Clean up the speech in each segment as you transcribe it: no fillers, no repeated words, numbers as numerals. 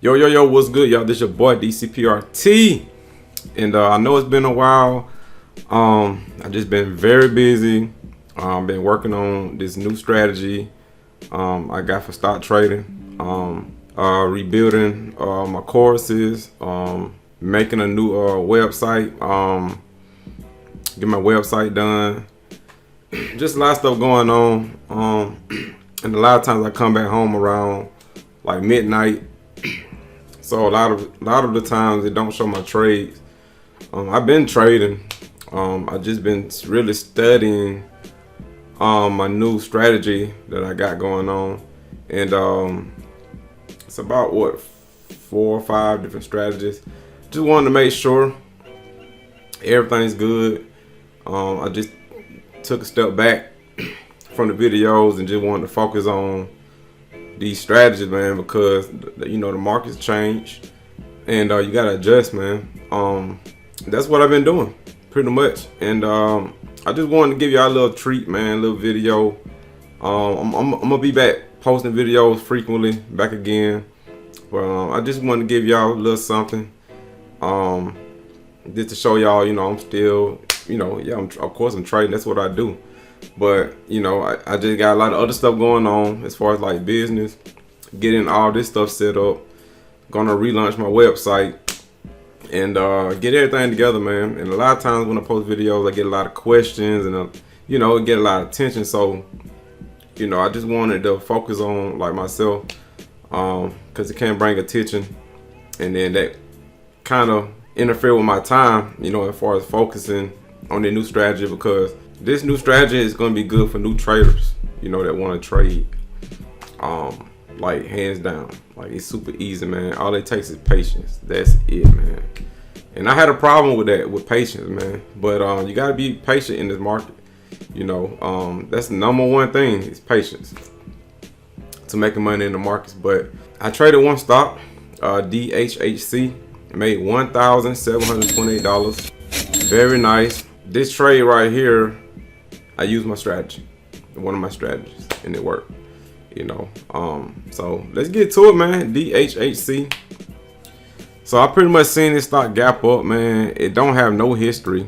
Yo, what's good, y'all? This your boy DCPRT, and I know it's been a while. I just been very busy. Been working on this new strategy I got for stock trading. Rebuilding my courses. Making a new website. Get my website done. Just a lot of stuff going on. And a lot of times I come back home around like midnight. So a lot of the times it don't show my trades. I've been trading. I just been really studying my new strategy that I got going on, and it's about 4 or 5 different strategies. Just wanted to make sure everything's good. I just took a step back from the videos and just wanted to focus on these strategies, man, because the market's changed and you gotta adjust, man. That's what I've been doing pretty much, and I just wanted to give y'all a little treat, man, a little video. I'm gonna be back posting videos frequently back again, but I just wanted to give y'all a little something, just to show y'all, I'm still, of course I'm trading, that's what I do. But I just got a lot of other stuff going on as far as like business, getting all this stuff set up. Gonna relaunch my website and get everything together, man. And a lot of times when I post videos, I get a lot of questions and it get a lot of attention. So I just wanted to focus on like myself, because it can bring attention, and then that kind of interfere with my time, as far as focusing on the new strategy, because this new strategy is going to be good for new traders, that want to trade. Like hands down, like it's super easy, man. All it takes is patience. That's it, man. And I had a problem with that, with patience, man. But you got to be patient in this market. That's the number one thing is patience to making money in the markets. But I traded one stock, DHHC, made $1,728. Very nice. This trade right here, I used my strategy, one of my strategies, and it worked. So let's get to it, man. DHHC. So I pretty much seen this stock gap up, man. It don't have no history.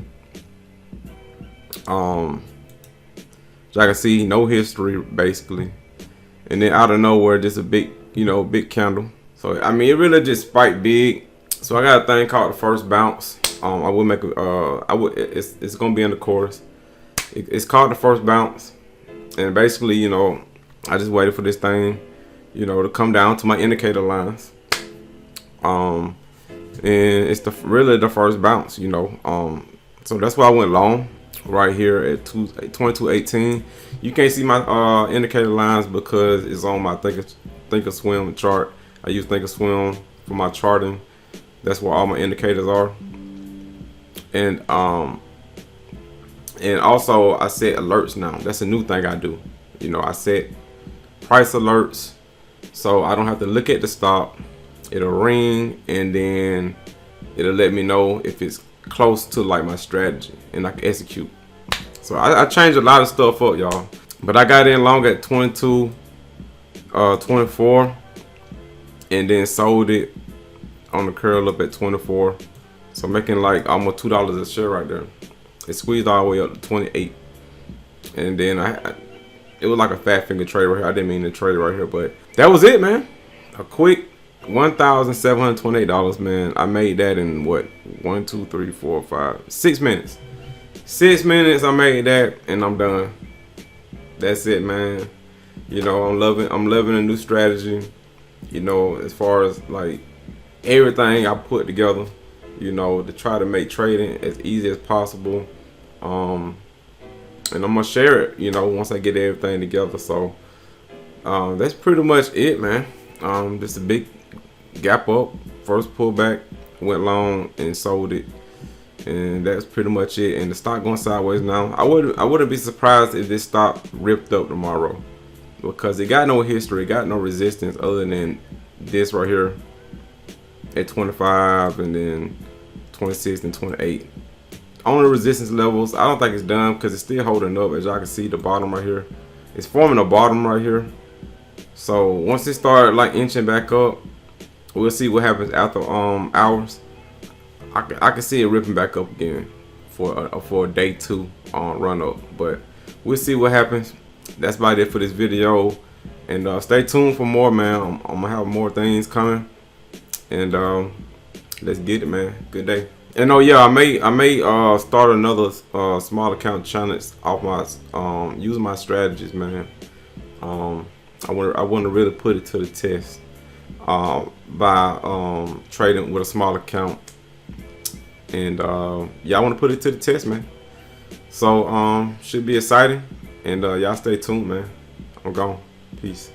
So I can see no history basically, and then out of nowhere, just a big, big candle. So I mean, it really just spiked big. So I got a thing called the first bounce. I will make it's gonna be in the course. It's called the first bounce, and basically, I just waited for this thing, to come down to my indicator lines. And it's really the first bounce, so that's why I went long right here at 22.18. You can't see my indicator lines because it's on my Thinkorswim chart. I use Thinkorswim for my charting. That's where all my indicators are. And also I set alerts now. That's a new thing I do. I set price alerts, so I don't have to look at the stock. It'll ring, and then it'll let me know if it's close to like my strategy, and I can execute. So I changed a lot of stuff up, y'all. But I got in long at 22.24, and then sold it on the curl up at 24. So making like almost $2 a share right there. It squeezed all the way up to 28, and then it was like a fat finger trade right here. I didn't mean to trade right here, but that was it, man. A quick $1,728, man. I made that in what, 1, 2, 3, 4, 5, 6 minutes. 6 minutes I made that, and I'm done. That's it, man. I'm loving a new strategy. As far as like everything I put together, to try to make trading as easy as possible. And I'm gonna share it, once I get everything together. So that's pretty much it, man. Just a big gap up, first pullback, went long and sold it, and that's pretty much it. And the stock going sideways now. I wouldn't be surprised if this stock ripped up tomorrow, because it got no history, it got no resistance other than this right here at 25, and then 26 and 28. On the resistance levels, I don't think it's done because it's still holding up. As y'all can see, the bottom right here, it's forming a bottom right here. So once it started like inching back up, we'll see what happens after hours. I can see it ripping back up again for a day 2 run up, but we'll see what happens. That's about it for this video, and stay tuned for more, man. I'm gonna have more things coming, and let's get it, man. Good day. And oh yeah, I may start another small account challenge off my using my strategies, man. I want to really put it to the test by trading with a small account, and yeah, I want to put it to the test, man. So should be exciting, and y'all stay tuned, man. I'm gone. Peace.